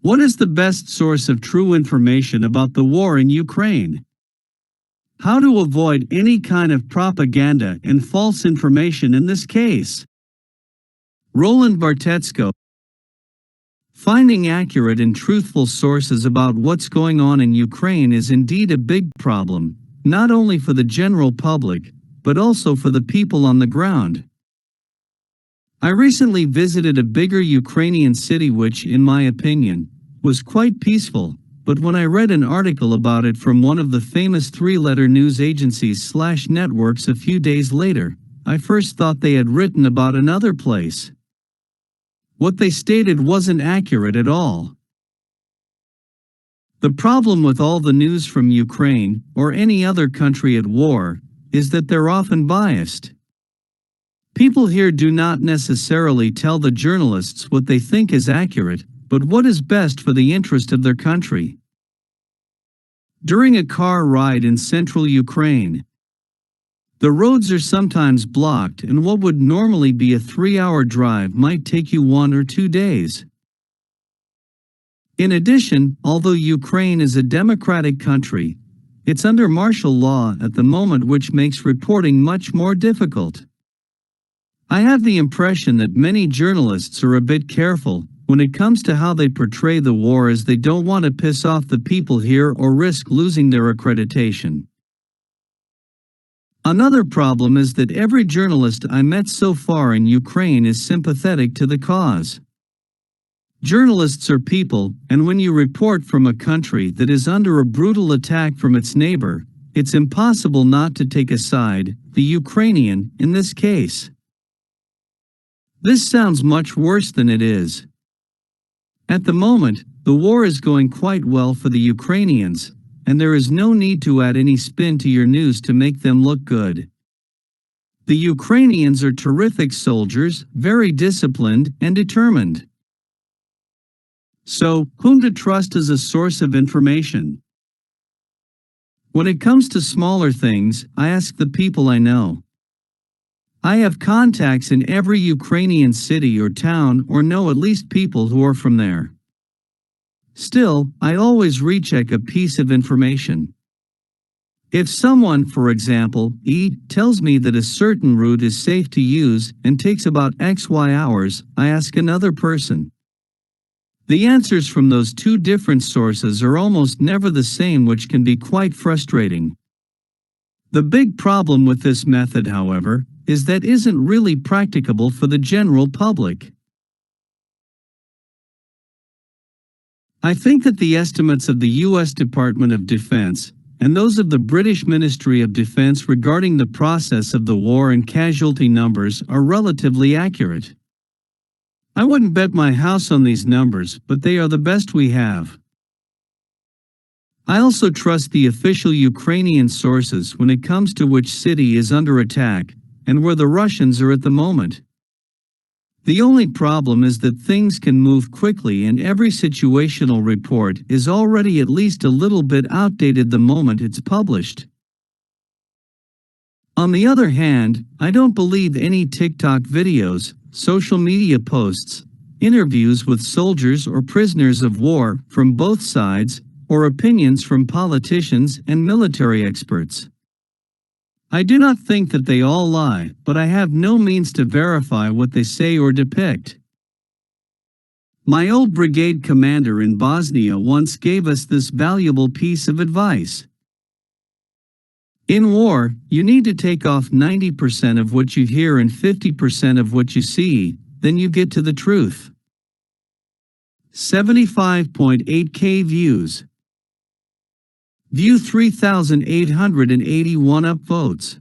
What is the best source of true information about the war in Ukraine? How to avoid any kind of propaganda and false information in this case? Roland Bartetsko. Finding accurate and truthful sources about what's going on in Ukraine is indeed a big problem, not only for the general public, but also for the people on the ground. I recently visited a bigger Ukrainian city which, in my opinion, was quite peaceful, but when I read an article about it from one of the famous three-letter news agencies/networks a few days later, I first thought they had written about another place. What they stated wasn't accurate at all. The problem with all the news from Ukraine, or any other country at war, is that they're often biased. People here do not necessarily tell the journalists what they think is accurate, but what is best for the interest of their country. During a car ride in central Ukraine, the roads are sometimes blocked and what would normally be a 3-hour drive might take you 1 or 2 days. In addition, although Ukraine is a democratic country, it's under martial law at the moment, which makes reporting much more difficult. I have the impression that many journalists are a bit careful when it comes to how they portray the war, as they don't want to piss off the people here or risk losing their accreditation. Another problem is that every journalist I met so far in Ukraine is sympathetic to the cause. Journalists are people, and when you report from a country that is under a brutal attack from its neighbor, it's impossible not to take a side, the Ukrainian, in this case. This sounds much worse than it is. At the moment, the war is going quite well for the Ukrainians, and there is no need to add any spin to your news to make them look good. The Ukrainians are terrific soldiers, very disciplined and determined. So, whom to trust as a source of information? When it comes to smaller things, I ask the people I know. I have contacts in every Ukrainian city or town, or know at least people who are from there. Still, I always recheck a piece of information. If someone, for example, tells me that a certain route is safe to use and takes about XY hours, I ask another person. The answers from those two different sources are almost never the same, which can be quite frustrating. The big problem with this method, however, is that isn't really practicable for the general public. I think that the estimates of the U.S. Department of Defense and those of the British Ministry of Defense regarding the process of the war and casualty numbers are relatively accurate. I wouldn't bet my house on these numbers, but they are the best we have. I also trust the official Ukrainian sources when it comes to which city is under attack and where the Russians are at the moment. The only problem is that things can move quickly, and every situational report is already at least a little bit outdated the moment it's published. On the other hand, I don't believe any TikTok videos, social media posts, interviews with soldiers or prisoners of war from both sides, or opinions from politicians and military experts. I do not think that they all lie, but I have no means to verify what they say or depict. My old brigade commander in Bosnia once gave us this valuable piece of advice. In war, you need to take off 90% of what you hear and 50% of what you see, then you get to the truth. 75.8K views. View 3,881 upvotes.